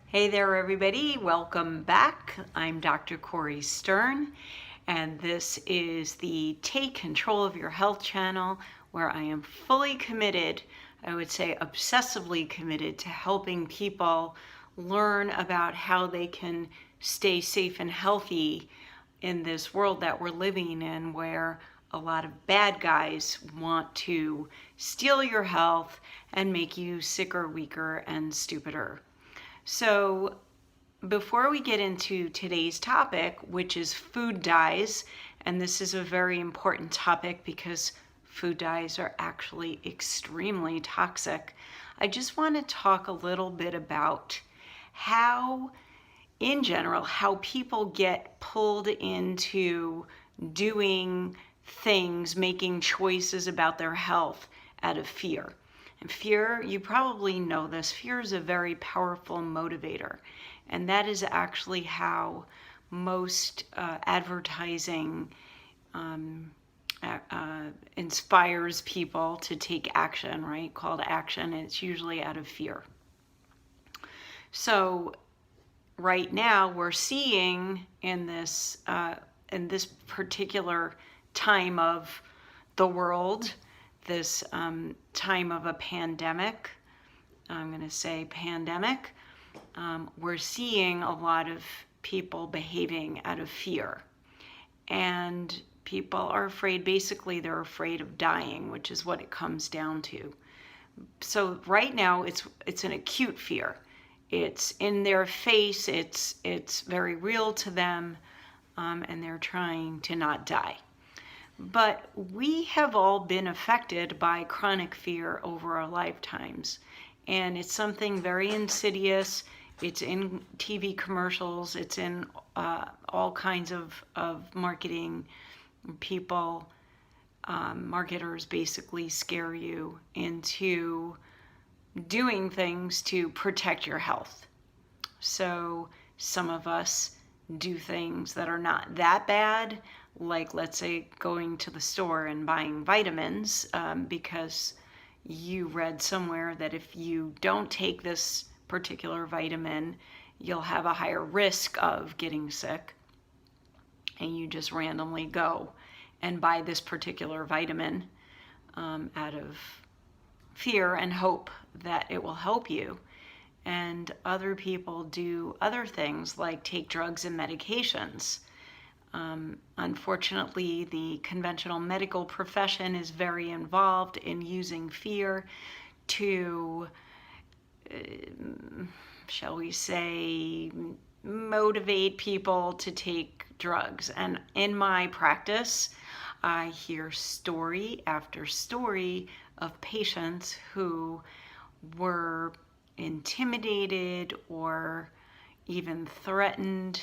Hey there, everybody. Welcome back. I'm Dr. Corey Stern, and this is the Take Control of Your Health channel, where I am fully committed, I would say obsessively committed, to helping people learn about how they can stay safe and healthy in this world that we're living in, where a lot of bad guys want to steal your health and make you sicker, weaker, and stupider. So before we get into today's topic, which is food dyes, and this is a very important topic because food dyes are actually extremely toxic, I just want to talk a little bit about how, in general, how people get pulled into doing things, making choices about their health out of fear. And fear, you probably know this, fear is a very powerful motivator. And that is actually how most advertising inspires people to take action, right? Call to action. And it's usually out of fear. So right now we're seeing in this particular time of the world, this time of a pandemic, I'm going to say pandemic, we're seeing a lot of people behaving out of fear. And people are afraid, basically they're afraid of dying, which is what it comes down to. So right now it's an acute fear. It's in their face, it's very real to them, and they're trying to not die. But we have all been affected by chronic fear over our lifetimes. And it's something very insidious. It's in TV commercials. It's in all kinds of marketing. People, marketers basically scare you into doing things to protect your health. So some of us do things that are not that bad, like let's say going to the store and buying vitamins because you read somewhere that if you don't take this particular vitamin, you'll have a higher risk of getting sick. And you just randomly go and buy this particular vitamin out of fear and hope that it will help you. And other people do other things like take drugs and medications. Unfortunately, the conventional medical profession is very involved in using fear to, shall we say, motivate people to take drugs. And in my practice, I hear story after story of patients who were intimidated or even threatened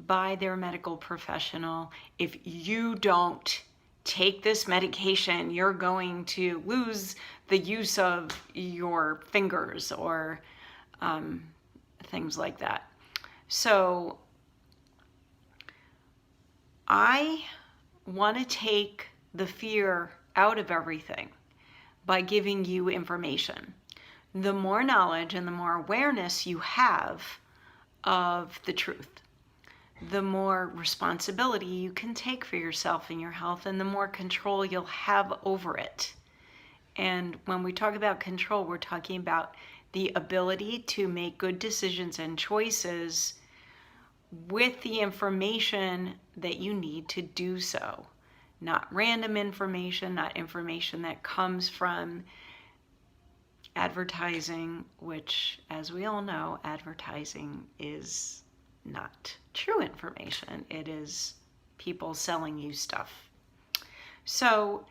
by their medical professional. If you don't take this medication, you're going to lose the use of your fingers, or things like that. So I want to take the fear out of everything by giving you information. The more knowledge and the more awareness you have of the truth, the more responsibility you can take for yourself and your health, and the more control you'll have over it. And when we talk about control, we're talking about the ability to make good decisions and choices with the information that you need to do so. Not random information, not information that comes from advertising, which, as we all know, advertising is not true information. It is people selling you stuff. So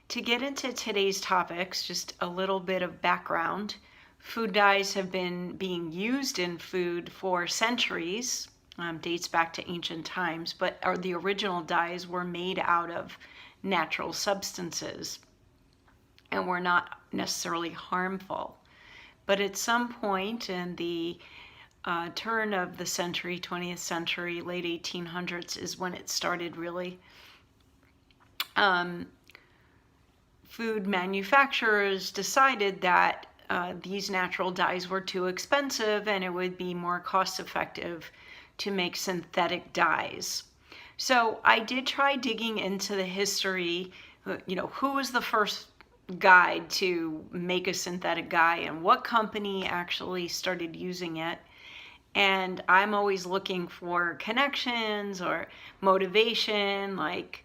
to get into today's topics, just a little bit of background. Food dyes have been being used in food for centuries, dates back to ancient times, but the original dyes were made out of natural substances and were not necessarily harmful. But at some point in the turn of the century, 20th century, late 1800s is when it started really. Food manufacturers decided that these natural dyes were too expensive and it would be more cost effective to make synthetic dyes. So I did try digging into the history, who was the first guide to make a synthetic dye and what company actually started using it. And I'm always looking for connections or motivation, like,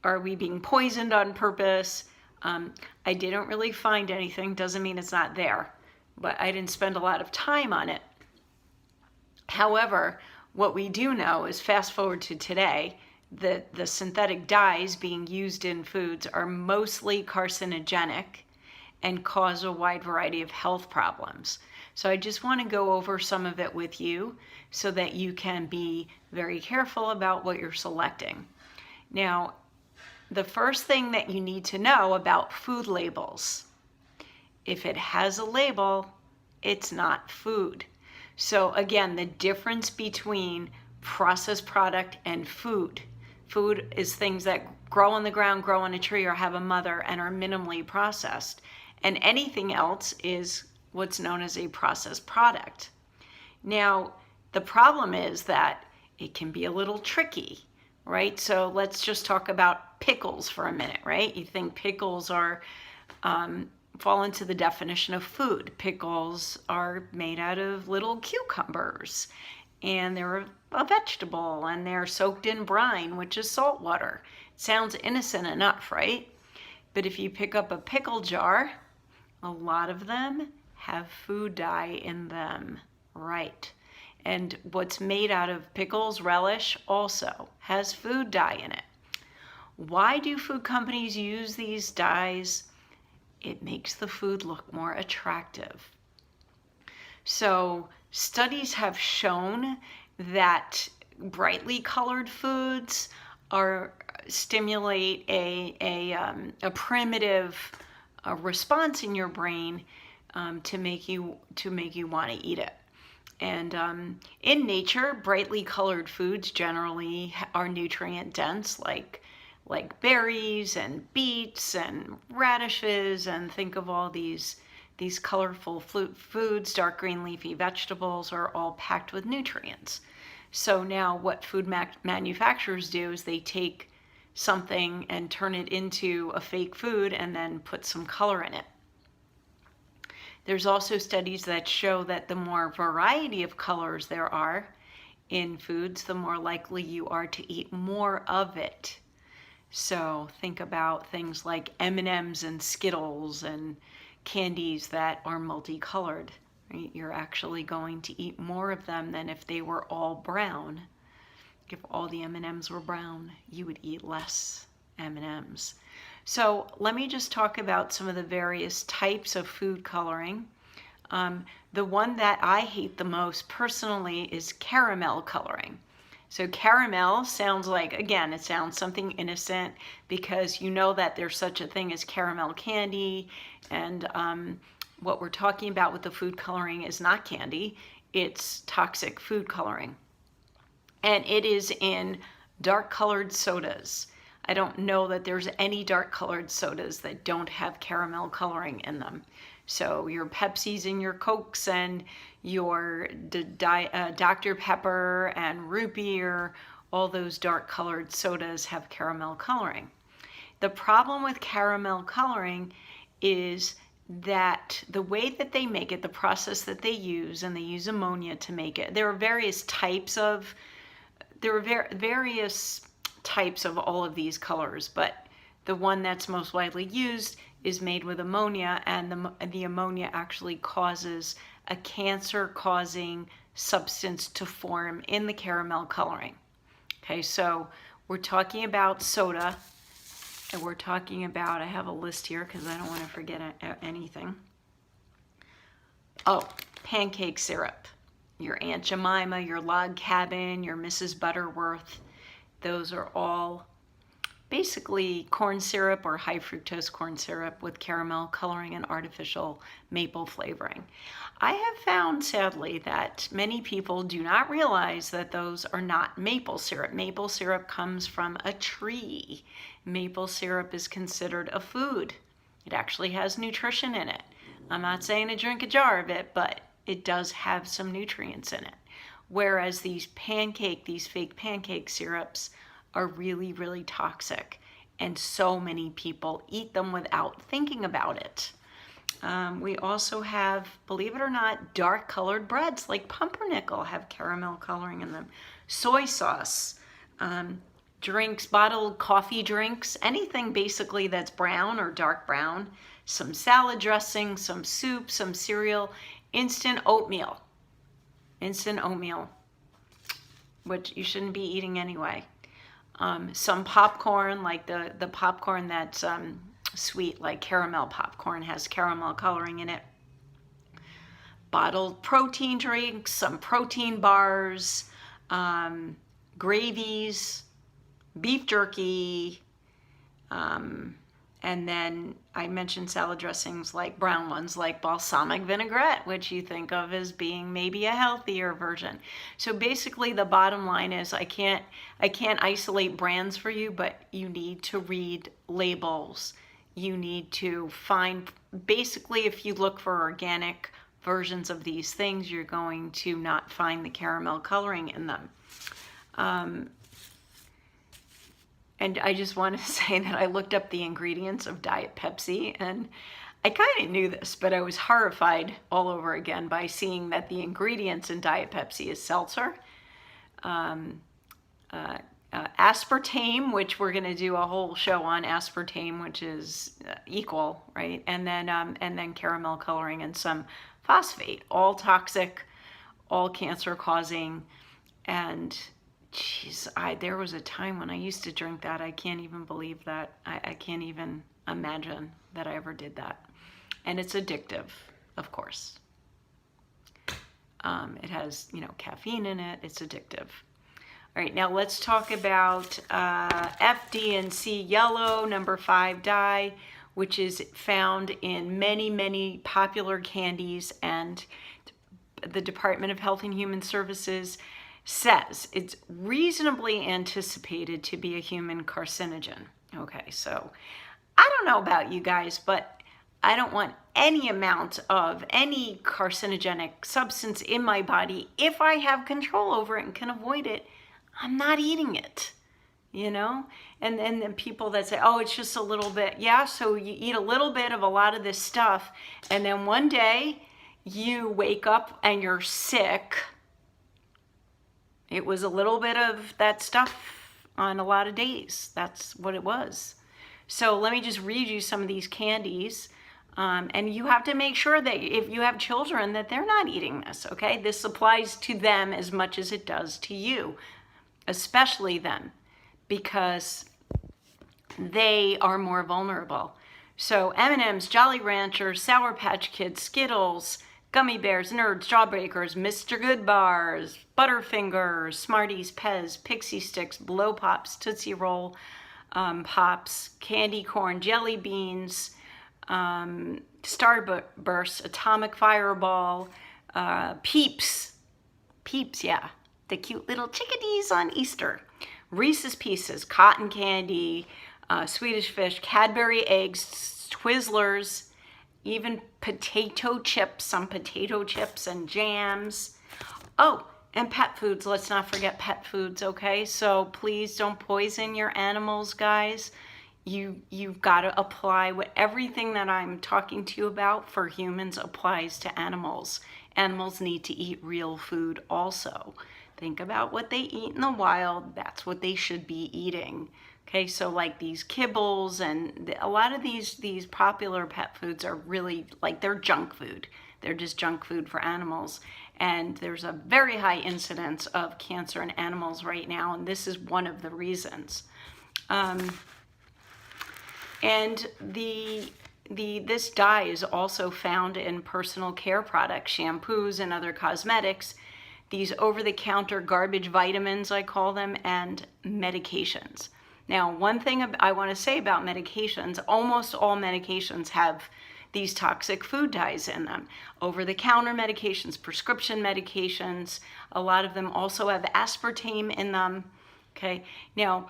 are we being poisoned on purpose? I didn't really find anything. Doesn't mean it's not there, but I didn't spend a lot of time on it. However, what we do know is, fast forward to today, that the synthetic dyes being used in foods are mostly carcinogenic and cause a wide variety of health problems. So I just want to go over some of it with you so that you can be very careful about what you're selecting. Now, the first thing that you need to know about food labels: if it has a label, it's not food. So again, the difference between processed product and food. Food is things that grow on the ground, grow on a tree, or have a mother and are minimally processed. And anything else is what's known as a processed product. Now, the problem is that it can be a little tricky, right? So let's just talk about pickles for a minute, right? You think pickles are fall into the definition of food. Pickles are made out of little cucumbers, and they're a vegetable, and they're soaked in brine, which is salt water. It sounds innocent enough, right? But if you pick up a pickle jar, a lot of them have food dye in them, right? And what's made out of pickles, relish, also has food dye in it. Why do food companies use these dyes? It makes the food look more attractive. So studies have shown that brightly colored foods stimulate a primitive response in your brain to make you want to eat it. And in nature, brightly colored foods generally are nutrient dense, like berries and beets and radishes, and think of all these colorful foods. Dark green leafy vegetables are all packed with nutrients. So now what food manufacturers do is they take something and turn it into a fake food and then put some color in it. There's also studies that show that the more variety of colors there are in foods, the more likely you are to eat more of it. So think about things like M&Ms and Skittles and candies that are multicolored, right? You're actually going to eat more of them than if they were all brown. If all the M&Ms were brown, you would eat less M&Ms. So let me just talk about some of the various types of food coloring. The one that I hate the most personally is caramel coloring. So caramel sounds like, again, it sounds something innocent because you know that there's such a thing as caramel candy, and what we're talking about with the food coloring is not candy, it's toxic food coloring. And it is in dark colored sodas. I don't know that there's any dark colored sodas that don't have caramel coloring in them. So your Pepsis and your Cokes and your Dr. Pepper and root beer, all those dark colored sodas have caramel coloring. The problem with caramel coloring is that the way that they make it, the process that they use, and they use ammonia to make it. There are various types of all of these colors, but the one that's most widely used is made with ammonia, and the ammonia actually causes a cancer-causing substance to form in the caramel coloring. Okay, so we're talking about soda, and we're talking about, I have a list here because I don't want to forget anything. Oh, pancake syrup. Your Aunt Jemima, your Log Cabin, your Mrs. Butterworth, those are all basically corn syrup or high fructose corn syrup with caramel coloring and artificial maple flavoring. I have found, sadly, that many people do not realize that those are not maple syrup. Maple syrup comes from a tree. Maple syrup is considered a food. It actually has nutrition in it. I'm not saying to drink a jar of it, but it does have some nutrients in it. Whereas these fake pancake syrups are really, really toxic. And so many people eat them without thinking about it. We also have, believe it or not, dark colored breads like pumpernickel have caramel coloring in them. Soy sauce, drinks, bottled coffee drinks, anything basically that's brown or dark brown, some salad dressing, some soup, some cereal, instant oatmeal, which you shouldn't be eating anyway. Some popcorn, like the popcorn that's sweet, like caramel popcorn, has caramel coloring in it. Bottled protein drinks, some protein bars, gravies, beef jerky, and then I mentioned salad dressings like brown ones like balsamic vinaigrette, which you think of as being maybe a healthier version. So basically the bottom line is I can't isolate brands for you, but you need to read labels. You need to find, basically if you look for organic versions of these things, you're going to not find the caramel coloring in them. And I just want to say that I looked up the ingredients of Diet Pepsi, and I kind of knew this, but I was horrified all over again by seeing that the ingredients in Diet Pepsi is seltzer, aspartame, which we're going to do a whole show on aspartame, which is equal, right? And then caramel coloring and some phosphate, all toxic, all cancer causing, and geez, there was a time when I used to drink that. I can't even believe that. I can't even imagine that I ever did that. And it's addictive, of course. It has, caffeine in it. It's addictive. All right, now let's talk about FD&C yellow, number 5 dye, which is found in many, many popular candies, and the Department of Health and Human Services says it's reasonably anticipated to be a human carcinogen. Okay, so I don't know about you guys, but I don't want any amount of any carcinogenic substance in my body. If I have control over it and can avoid it, I'm not eating it, And then people that say, oh, it's just a little bit. Yeah, so you eat a little bit of a lot of this stuff, and then one day you wake up and you're sick. It was a little bit of that stuff on a lot of days. That's what it was. So let me just read you some of these candies. And you have to make sure that if you have children that they're not eating this, okay? This applies to them as much as it does to you, especially them, because they are more vulnerable. So M&M's, Jolly Ranchers, Sour Patch Kids, Skittles, Gummy Bears, Nerds, Jawbreakers, Mr. Good Bars, Butterfingers, Smarties, Pez, Pixie Sticks, Blow Pops, Tootsie Roll Pops, Candy Corn, Jelly Beans, Starburst, Atomic Fireball, Peeps, yeah, the cute little chickadees on Easter, Reese's Pieces, Cotton Candy, Swedish Fish, Cadbury Eggs, Twizzlers, even potato chips, some potato chips and jams. Oh, and pet foods. Let's not forget pet foods, okay? So please don't poison your animals, guys. You've got to apply everything that I'm talking to you about for humans applies to animals. Animals need to eat real food also. Think about what they eat in the wild. That's what they should be eating. Okay, so like these kibbles and a lot of these popular pet foods are really like they're junk food. They're just junk food for animals. And there's a very high incidence of cancer in animals right now, and this is one of the reasons. And this dye is also found in personal care products, shampoos and other cosmetics, these over-the-counter garbage vitamins, I call them, and medications. Now, one thing I want to say about medications, almost all medications have these toxic food dyes in them. Over-the-counter medications, prescription medications, a lot of them also have aspartame in them. Okay, now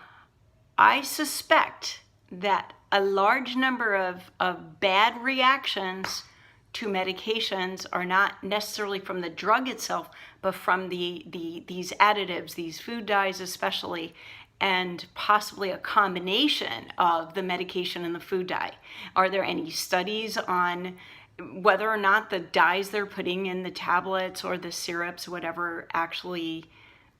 I suspect that a large number of bad reactions to medications are not necessarily from the drug itself, but from these additives, these food dyes especially, and possibly a combination of the medication and the food dye. Are there any studies on whether or not the dyes they're putting in the tablets or the syrups, whatever, actually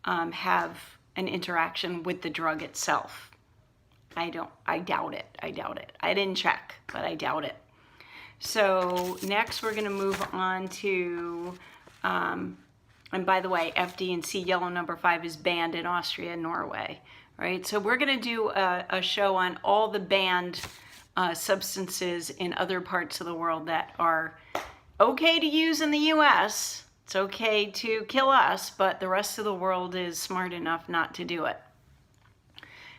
have an interaction with the drug itself? I doubt it. I didn't check, but I doubt it. So next we're going to move on to, and by the way, FD&C yellow number 5 is banned in Austria and Norway, right? So we're going to do a show on all the banned substances in other parts of the world that are okay to use in the US. It's okay to kill us, but the rest of the world is smart enough not to do it.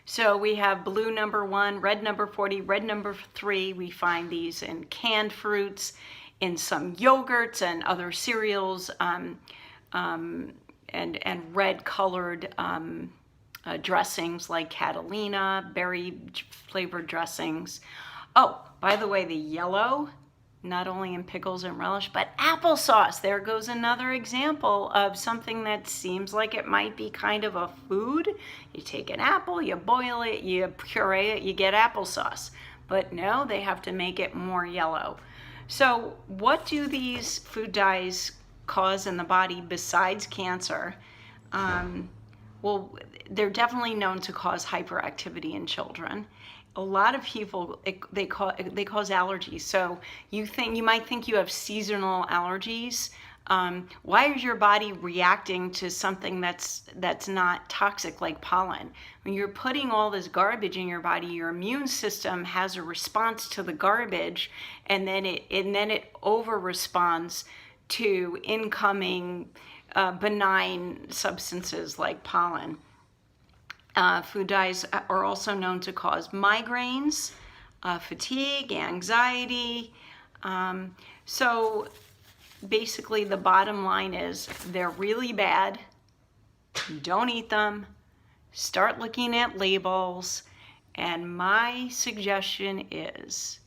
So we have blue number 1, red number 40, red number 3. We find these in canned fruits, in some yogurts and other cereals, and red colored dressings like Catalina, berry flavored dressings. Oh, by the way, the yellow, not only in pickles and relish, but applesauce. There goes another example of something that seems like it might be kind of a food. You take an apple, you boil it, you puree it, you get applesauce. But no, they have to make it more yellow. So what do these food dyes cause in the body besides cancer? Well, they're definitely known to cause hyperactivity in children. A lot of people, they cause allergies. So you might think you have seasonal allergies. Why is your body reacting to something that's not toxic like pollen? When you're putting all this garbage in your body, your immune system has a response to the garbage, and then it over responds to incoming benign substances like pollen. Food dyes are also known to cause migraines, fatigue, anxiety. So basically the bottom line is they're really bad. Don't eat them. Start looking at labels. And my suggestion is,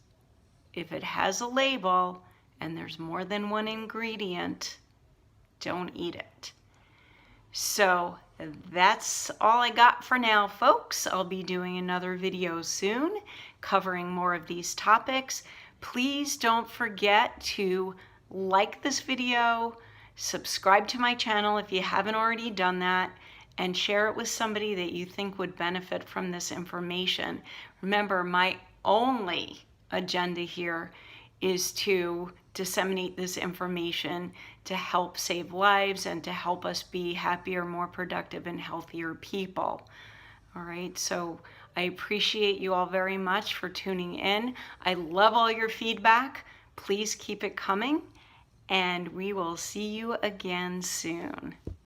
if it has a label and there's more than one ingredient, don't eat it. So that's all I got for now, folks. I'll be doing another video soon covering more of these topics. Please don't forget to like this video, subscribe to my channel if you haven't already done that, and share it with somebody that you think would benefit from this information. Remember, my only agenda here is to disseminate this information to help save lives and to help us be happier, more productive, and healthier people. All right, so I appreciate you all very much for tuning in. I love all your feedback. Please keep it coming, and we will see you again soon.